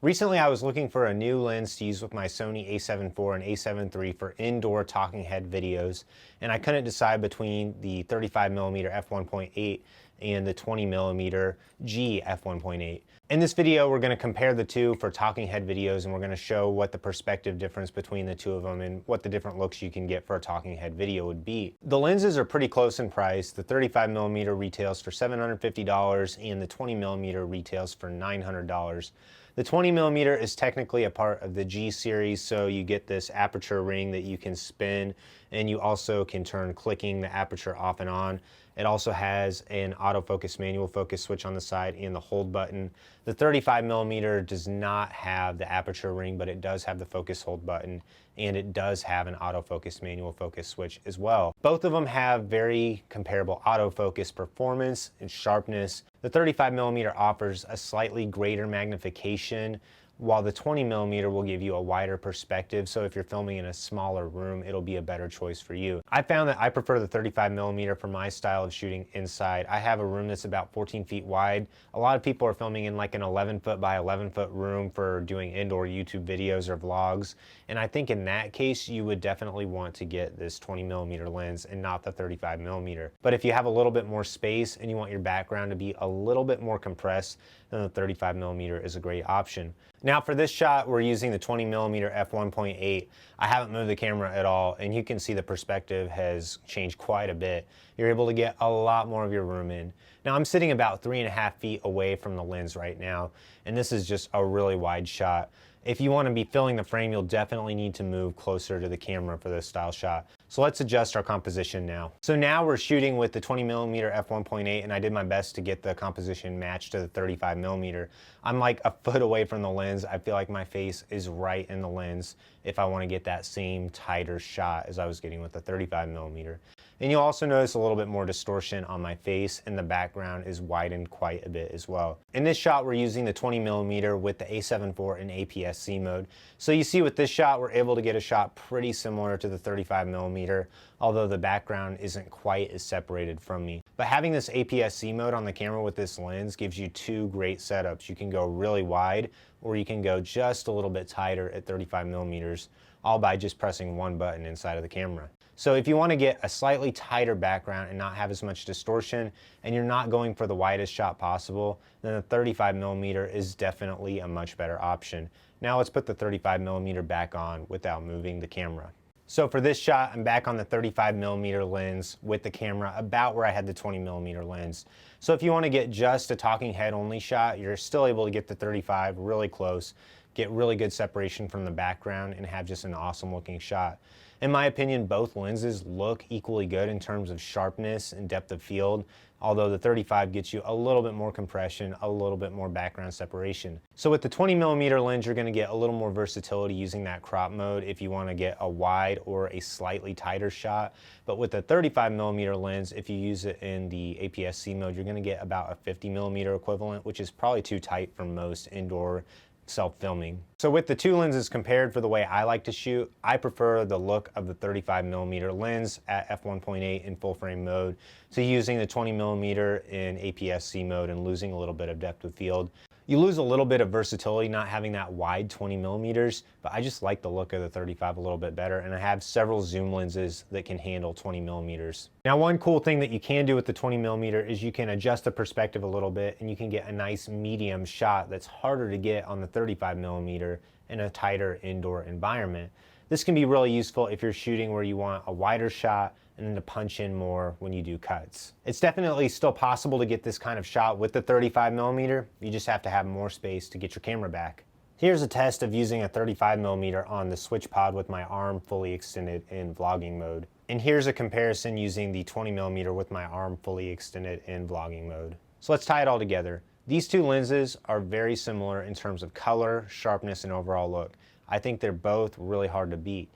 Recently, I was looking for a new lens to use with my Sony a7 IV and a7 III for indoor talking head videos, and I couldn't decide between the 35mm f1.8 and the 20mm G f1.8. In this video, we're going to compare the two for talking head videos, and we're going to show what the perspective difference between the two of them and what the different looks you can get for a talking head video would be. The lenses are pretty close in price. The 35mm retails for $750 and the 20mm retails for $900. The 20mm is technically a part of the G series, so you get this aperture ring that you can spin, and you also can turn clicking the aperture off and on. It also has an autofocus manual focus switch on the side and the hold button. The 35mm does not have the aperture ring, but it does have the focus hold button, and it does have an autofocus manual focus switch as well. Both of them have very comparable autofocus performance and sharpness. The 35mm offers a slightly greater magnification, while the 20mm will give you a wider perspective, so if you're filming in a smaller room, it'll be a better choice for you. I found that I prefer the 35mm for my style of shooting inside. I have a room that's about 14 feet wide. A lot of people are filming in like an 11-foot by 11-foot room for doing indoor YouTube videos or vlogs, and I think in that case, you would definitely want to get this 20mm lens and not the 35mm. But if you have a little bit more space and you want your background to be a little bit more compressed, then the 35mm is a great option. Now for this shot, we're using the 20mm f1.8. I haven't moved the camera at all, and you can see the perspective has changed quite a bit. You're able to get a lot more of your room in. Now I'm sitting about 3.5 feet away from the lens right now, and this is just a really wide shot. If you want to be filling the frame, you'll definitely need to move closer to the camera for this style shot. So let's adjust our composition now. So now we're shooting with the 20mm f1.8, and I did my best to get the composition matched to the 35mm. I'm like a foot away from the lens. I feel like my face is right in the lens if I want to get that same tighter shot as I was getting with the 35mm. And you'll also notice a little bit more distortion on my face, and the background is widened quite a bit as well. In this shot, we're using the 20mm with the a7 IV in APS-C mode. So you see with this shot, we're able to get a shot pretty similar to the 35mm, although the background isn't quite as separated from me. But having this APS-C mode on the camera with this lens gives you two great setups. You can go really wide, or you can go just a little bit tighter at 35mm, all by just pressing one button inside of the camera. So if you want to get a slightly tighter background and not have as much distortion, and you're not going for the widest shot possible, then the 35mm is definitely a much better option. Now let's put the 35mm back on without moving the camera. So for this shot, I'm back on the 35mm lens with the camera about where I had the 20mm lens. So if you want to get just a talking head only shot, you're still able to get the 35 really close, get really good separation from the background, and have just an awesome looking shot. In my opinion, both lenses look equally good in terms of sharpness and depth of field, although the 35 gets you a little bit more compression, a little bit more background separation. So with the 20mm lens, you're going to get a little more versatility using that crop mode if you want to get a wide or a slightly tighter shot. But with the 35mm lens, if you use it in the APS-C mode, you're going to get about a 50mm equivalent, which is probably too tight for most indoor self-filming. So with the two lenses compared for the way I like to shoot, I prefer the look of the 35mm lens at f1.8 in full frame mode to using the 20mm in APS-C mode and losing a little bit of depth of field. You lose a little bit of versatility not having that wide 20mm, but I just like the look of the 35 a little bit better, and I have several zoom lenses that can handle 20mm. Now one cool thing that you can do with the 20mm is you can adjust the perspective a little bit, and you can get a nice medium shot that's harder to get on the 35mm in a tighter indoor environment. This can be really useful if you're shooting where you want a wider shot and then to punch in more when you do cuts. It's definitely still possible to get this kind of shot with the 35mm. You just have to have more space to get your camera back. Here's a test of using a 35mm on the switch pod with my arm fully extended in vlogging mode. And here's a comparison using the 20mm with my arm fully extended in vlogging mode. So let's tie it all together. These two lenses are very similar in terms of color, sharpness, and overall look. I think they're both really hard to beat,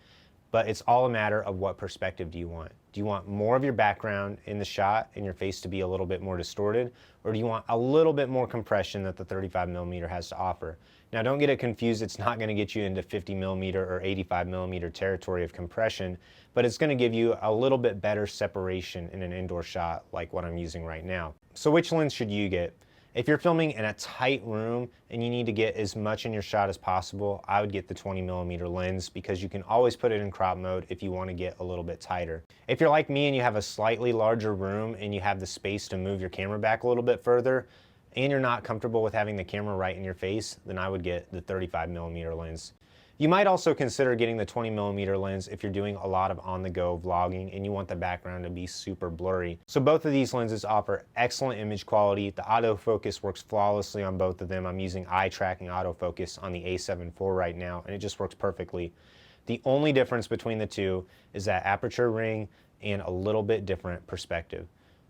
but it's all a matter of what perspective do you want. Do you want more of your background in the shot and your face to be a little bit more distorted, or do you want a little bit more compression that the 35mm has to offer? Now don't get it confused, it's not going to get you into 50mm or 85mm territory of compression, but it's going to give you a little bit better separation in an indoor shot like what I'm using right now. So which lens should you get? If you're filming in a tight room and you need to get as much in your shot as possible, I would get the 20mm lens because you can always put it in crop mode if you want to get a little bit tighter. If you're like me and you have a slightly larger room and you have the space to move your camera back a little bit further, and you're not comfortable with having the camera right in your face, then I would get the 35mm lens. You might also consider getting the 20mm lens if you're doing a lot of on-the-go vlogging and you want the background to be super blurry. So both of these lenses offer excellent image quality. The autofocus works flawlessly on both of them. I'm using eye tracking autofocus on the A7 IV right now, and it just works perfectly. The only difference between the two is that aperture ring and a little bit different perspective.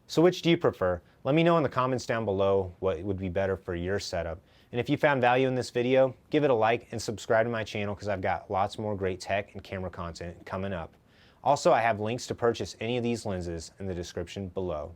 So which do you prefer? Let me know in the comments down below what would be better for your setup. And if you found value in this video, give it a like and subscribe to my channel because I've got lots more great tech and camera content coming up. Also, I have links to purchase any of these lenses in the description below.